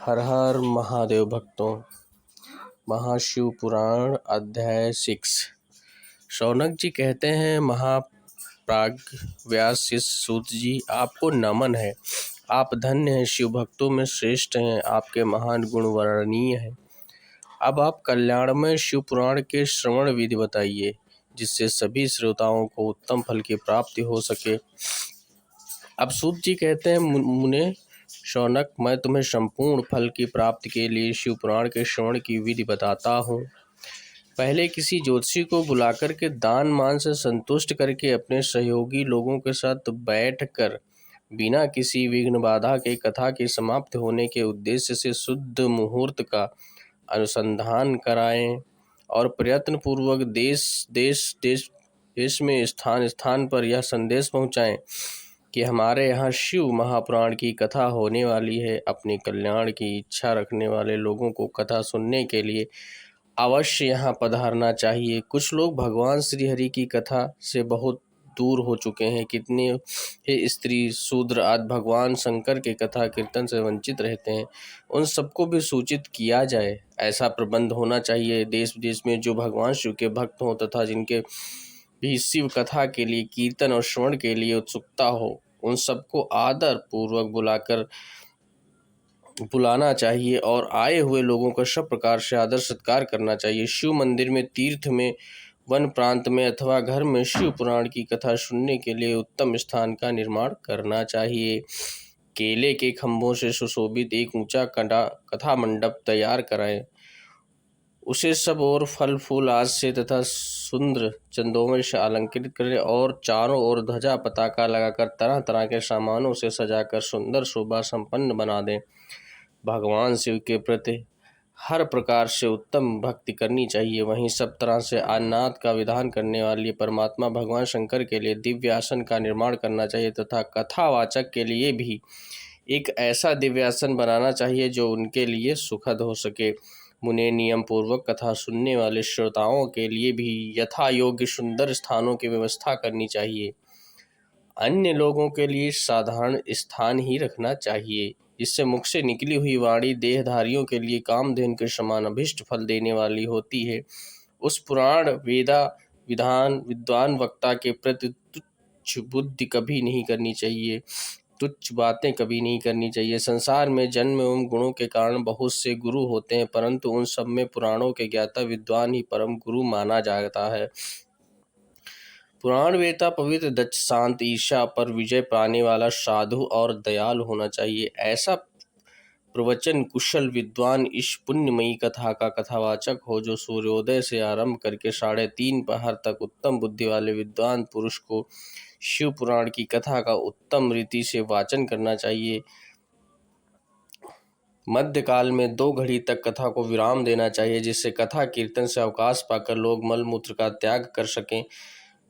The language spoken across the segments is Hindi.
हर हर महादेव भक्तों। महाशिव पुराण अध्याय 6। शौनक जी कहते हैं, महाप्राज्ञ व्यास शिष्य सूत जी, आपको नमन है। आप धन्य हैं, शिव भक्तों में श्रेष्ठ हैं, आपके महान गुण वर्णनीय हैं। अब आप कल्याणमय शिव पुराण के श्रवण विधि बताइए, जिससे सभी श्रोताओं को उत्तम फल की प्राप्ति हो सके। अब सूत जी कहते हैं, मुने शौनक, मैं तुम्हें संपूर्ण फल की प्राप्ति के लिए शिव पुराण के श्रवण की विधि बताता हूँ। पहले किसी ज्योतिषी को बुलाकर के दान मान से संतुष्ट करके अपने सहयोगी लोगों के साथ बैठकर बिना किसी विघ्न बाधा के कथा के समाप्त होने के उद्देश्य से शुद्ध मुहूर्त का अनुसंधान कराएं और प्रयत्न पूर्वक देश में स्थान स्थान पर यह संदेश पहुँचाएं कि हमारे यहाँ शिव महापुराण की कथा होने वाली है। अपने कल्याण की इच्छा रखने वाले लोगों को कथा सुनने के लिए अवश्य यहाँ पधारना चाहिए। कुछ लोग भगवान श्री हरि की कथा से बहुत दूर हो चुके हैं। कितने ही स्त्री शूद्र आदि भगवान शंकर के कथा कीर्तन से वंचित रहते हैं। उन सबको भी सूचित किया जाए, ऐसा प्रबंध होना चाहिए। देश विदेश में जो भगवान शिव के भक्त हों तथा जिनके भी शिव कथा के लिए कीर्तन और श्रवण के लिए उत्सुकता हो, उन सबको आदर पूर्वक बुलाना चाहिए और आए हुए लोगों का सब प्रकार से आदर सत्कार करना चाहिए। शिव मंदिर में, तीर्थ में, वन प्रांत में अथवा घर में शिव पुराण की कथा सुनने के लिए उत्तम स्थान का निर्माण करना चाहिए। केले के खंभों से सुशोभित एक ऊंचा कथा मंडप तैयार कराएं। उसे सब और फल फूल आज से तथा सुंदर चंदोमय से अलंकृत करें और चारों ओर ध्वजा पताका लगाकर तरह तरह के सामानों से सजाकर सुंदर शोभा संपन्न बना दें। भगवान शिव के प्रति हर प्रकार से उत्तम भक्ति करनी चाहिए। वहीं सब तरह से अन्नाद का विधान करने वाले परमात्मा भगवान शंकर के लिए दिव्य आसन का निर्माण करना चाहिए तथा कथावाचक के लिए भी एक ऐसा दिव्य आसन बनाना चाहिए जो उनके लिए सुखद हो सके। मुने, नियम पूर्वक कथा सुनने वाले श्रोताओं के लिए भी यथा योग्य सुंदर स्थानों की व्यवस्था करनी चाहिए। अन्य लोगों के लिए साधारण स्थान ही रखना चाहिए, जिससे मुख से निकली हुई वाणी देहधारियों के लिए कामधेनु के समान अभिष्ट फल देने वाली होती है। उस पुराण वेदा विद्वान वक्ता के प्रति तुच्छ बुद्धि कभी नहीं करनी चाहिए, तुच्छ बातें कभी नहीं करनी चाहिए। संसार में जन्म एवं गुणों के कारण बहुत से गुरु होते हैं, परंतु उन सब में पुराणों के ज्ञाता विद्वान ही परम गुरु माना जाता है। पुराण वेता पवित्र, दक्ष, शांत, ईर्ष्या पर विजय पाने वाला, साधु और दयालु होना चाहिए। ऐसा प्रवचन कुशल विद्वान इस पुण्यमयी कथा का कथावाचक हो, जो सूर्योदय से आरंभ करके 3:30 पहर तक उत्तम बुद्धि वाले विद्वान पुरुष को शिव पुराण की कथा का उत्तम रीति से वाचन करना चाहिए। मध्यकाल में 2 घड़ी तक कथा को विराम देना चाहिए, जिससे कथा कीर्तन से अवकाश पाकर लोग मल मूत्र का त्याग कर सकें।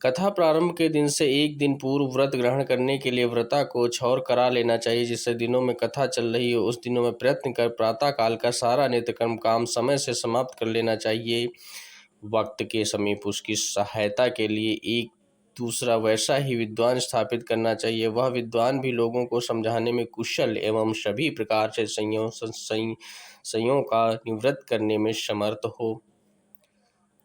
कथा प्रारंभ के दिन से एक दिन पूर्व व्रत ग्रहण करने के लिए व्रता को छौर करा लेना चाहिए। जिससे दिनों में कथा चल रही हो उस दिनों में प्रयत्न कर प्रातः काल का सारा नित्यकर्म काम समय से समाप्त कर लेना चाहिए। वक्त के समीप उसकी सहायता के लिए एक दूसरा वैसा ही विद्वान स्थापित करना चाहिए। वह विद्वान भी लोगों को समझाने में कुशल एवं सभी प्रकार से संयोग का निवृत्त करने में समर्थ हो।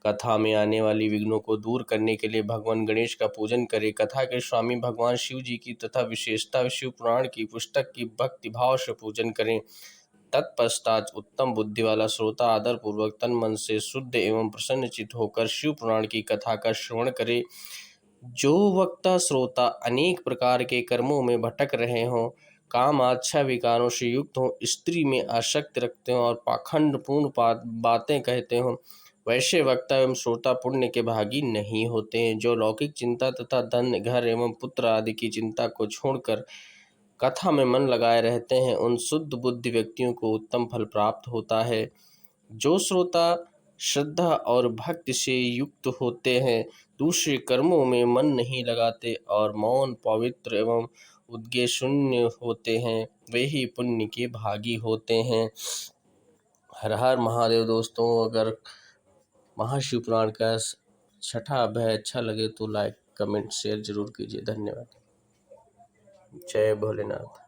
कथा में आने वाली विघ्नों को दूर करने के लिए भगवान गणेश का पूजन करें। कथा के स्वामी भगवान शिव जी की तथा विशेषता शिव पुराण की पुस्तक की भक्ति भाव से पूजन करें। तत्पश्चात उत्तम बुद्धि वाला श्रोता आदर पूर्वक तन मन से शुद्ध एवं प्रसन्नचित होकर शिव पुराण की कथा का श्रवण करे। जो वक्ता श्रोता अनेक प्रकार के कर्मों में भटक रहे हों, काम आच्छा विकारों से युक्त हों, स्त्री में आसक्ति रखते हों और पाखंड पूर्ण बातें कहते हों, वैसे वक्ता एवं श्रोता पुण्य के भागी नहीं होते हैं। जो लौकिक चिंता तथा धन, घर एवं पुत्र आदि की चिंता को छोड़कर कथा में मन लगाए रहते हैं, उन शुद्ध बुद्धि व्यक्तियों को उत्तम फल प्राप्त होता है। जो श्रोता श्रद्धा और भक्ति से युक्त होते हैं, दूसरे कर्मों में मन नहीं लगाते और मौन, पवित्र एवं उद्गे शून्य होते हैं, वे ही पुण्य के भागी होते हैं। हर हर महादेव। दोस्तों, अगर महाशिव पुराण का 6ठा अध्याय अच्छा लगे तो लाइक, कमेंट, शेयर जरूर कीजिए। धन्यवाद। जय भोलेनाथ।